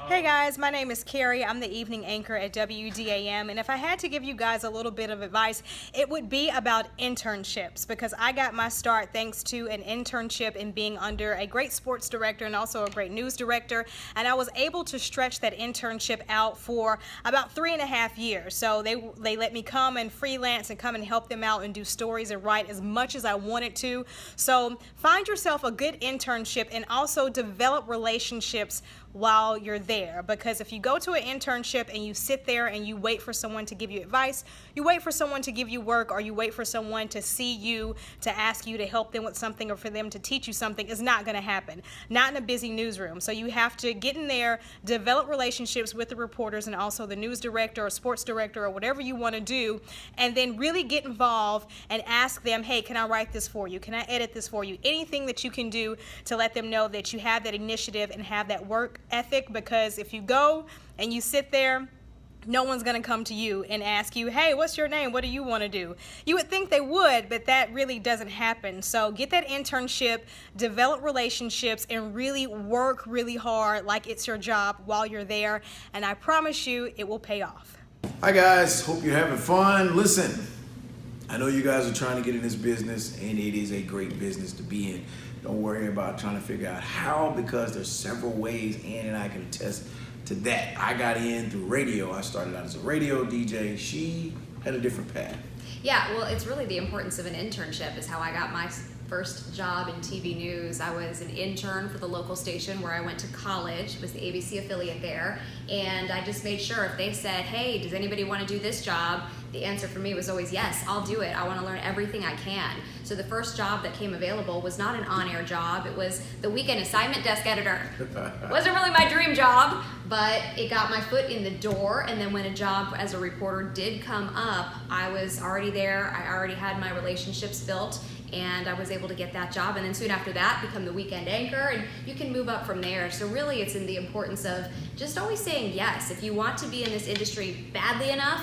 Hey guys, my name is Carrie. I'm the evening anchor at WDAM, and if I had to give you guys a little bit of advice, it would be about internships, because I got my start thanks to an internship in being under a great sports director and also a great news director, and I was able to stretch that internship out for about 3.5 years. So they let me come and freelance and come and help them out and do stories and write as much as I wanted to. So find yourself a good internship and also develop relationships while you're there, because if you go to an internship and you sit there and you wait for someone to give you advice, you wait for someone to give you work, or you wait for someone to see you, to ask you to help them with something or for them to teach you something, is not going to happen. Not in a busy newsroom. So you have to get in there, develop relationships with the reporters and also the news director or sports director or whatever you want to do, and then really get involved and ask them, hey, can I write this for you? Can I edit this for you? Anything that you can do to let them know that you have that initiative and have that work ethic, because if you go and you sit there, no one's going to come to you and ask you, hey, what's your name? What do you want to do? You would think they would, but that really doesn't happen. So get that internship, develop relationships, and really work really hard like it's your job while you're there, and I promise you it will pay off. Hi guys, hope you're having fun. Listen, I know you guys are trying to get in this business, and it is a great business to be in. Don't worry about trying to figure out how, because there's several ways. Ann and I can attest to that. I got in through radio. I started out as a radio DJ. She had a different path. Yeah, well, it's really the importance of an internship is how I got my first job in TV news. I was an intern for the local station where I went to college. It was the ABC affiliate there, and I just made sure if they said, hey, does anybody want to do this job? The answer for me was always yes, I'll do it. I want to learn everything I can. So the first job that came available was not an on-air job. It was the weekend assignment desk editor. Wasn't really my dream job, but it got my foot in the door, and then when a job as a reporter did come up, I was already there. I already had my relationships built, and I was able to get that job, and then soon after that become the weekend anchor, and you can move up from there. So really it's in the importance of just always saying yes. If you want to be in this industry badly enough,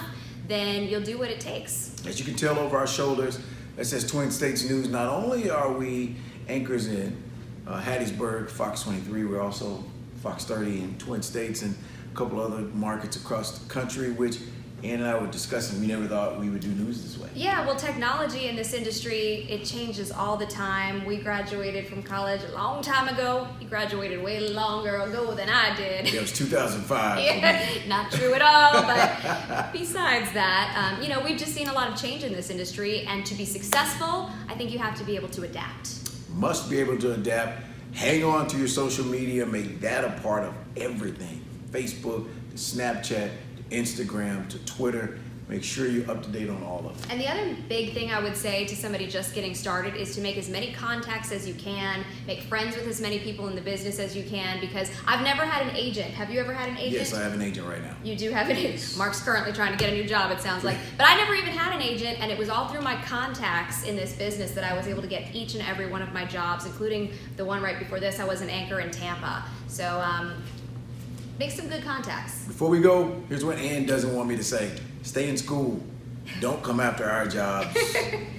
then you'll do what it takes. As you can tell over our shoulders, that says Twin States News. Not only are we anchors in Hattiesburg, Fox 23, we're also Fox 30 in Twin States and a couple other markets across the country, which Ann and I were discussing. We never thought we would do news this way. Yeah, well, technology in this industry, it changes all the time. We graduated from college a long time ago. You graduated way longer ago than I did. Yeah, it was 2005. Yeah, not true at all, but besides that, you know, we've just seen a lot of change in this industry, and to be successful, I think you have to be able to adapt. Must be able to adapt. Hang on to your social media. Make that a part of everything. Facebook, to Snapchat, Instagram, to Twitter. Make sure you're up to date on all of them. And the other big thing I would say to somebody just getting started is to make as many contacts as you can, make friends with as many people in the business as you can, because I've never had an agent. Have you ever had an agent? Yes, I have an agent right now. You do have an agent. Mark's currently trying to get a new job, it sounds like. But I never even had an agent, and it was all through my contacts in this business that I was able to get each and every one of my jobs, including the one right before this. I was an anchor in Tampa. So make some good contacts. Before we go, here's what Ann doesn't want me to say. Stay in school. Don't come after our jobs.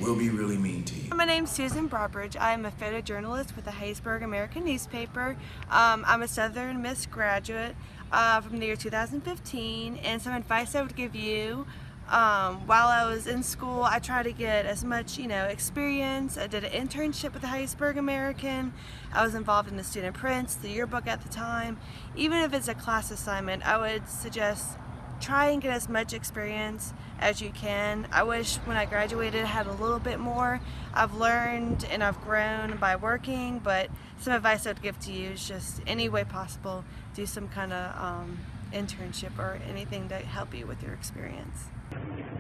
We'll be really mean to you. My name's Susan Broadbridge. I am a photojournalist with the Hattiesburg American newspaper. I'm a Southern Miss graduate from the year 2015, and some advice I would give you while I was in school, I tried to get as much, experience. I did an internship with the Hattiesburg American. I was involved in the student prints, the yearbook at the time. Even if it's a class assignment, I would suggest try and get as much experience as you can. I wish when I graduated I had a little bit more. I've learned and I've grown by working, but some advice I would give to you is just any way possible, do some kind of internship or anything to help you with your experience.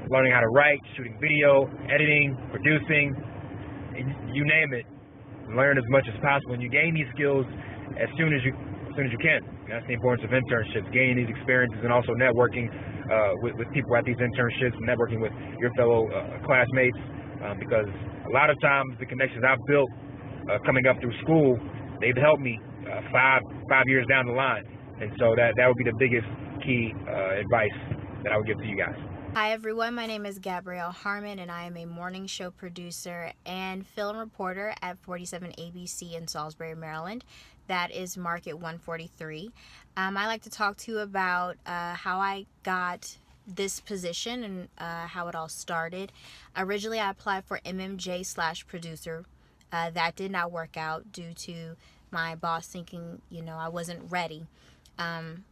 Learning how to write, shooting video, editing, producing, you name it. Learn as much as possible, and you gain these skills as soon as you can. That's the importance of internships, gaining these experiences, and also networking with people at these internships, networking with your fellow classmates, because a lot of times the connections I've built coming up through school, they've helped me 5 years down the line, and so that would be the biggest key advice that I would give to you guys. Hi everyone, my name is Gabrielle Harmon, and I am a morning show producer and film reporter at 47 ABC in Salisbury, Maryland. that is Market 143. I like to talk to you about how I got this position and how it all started. Originally, I applied for MMJ/producer. That did not work out due to my boss thinking, I wasn't ready.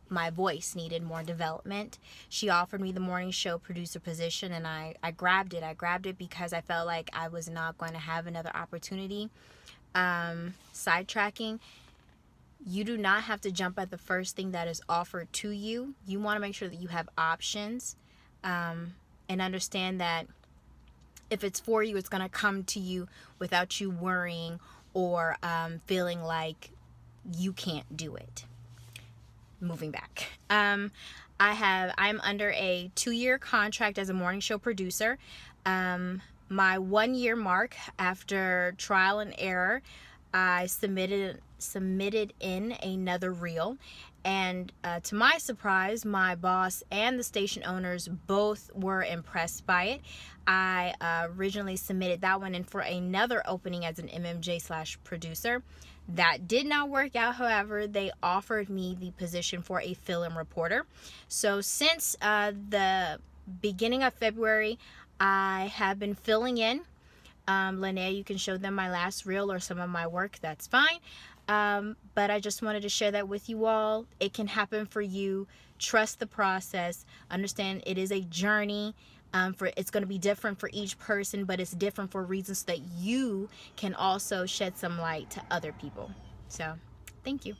My voice needed more development. She offered me the morning show producer position, and I grabbed it. I grabbed it because I felt like I was not going to have another opportunity. Sidetracking, you do not have to jump at the first thing that is offered to you. You want to make sure that you have options, and understand that if it's for you, it's going to come to you without you worrying or feeling like you can't do it. Moving back. I'm under a 2-year contract as a morning show producer. My 1-year mark, after trial and error, I submitted in another reel, and to my surprise, my boss and the station owners both were impressed by it. I originally submitted that one in for another opening as an MMJ/producer. That did not work out. However, they offered me the position for a fill-in reporter. So since the beginning of February, I have been filling in. Linnea, you can show them my last reel or some of my work. That's fine. But I just wanted to share that with you all. It can happen for you. Trust the process. Understand it is a journey. It's going to be different for each person, but it's different for reasons so that you can also shed some light to other people. So, thank you.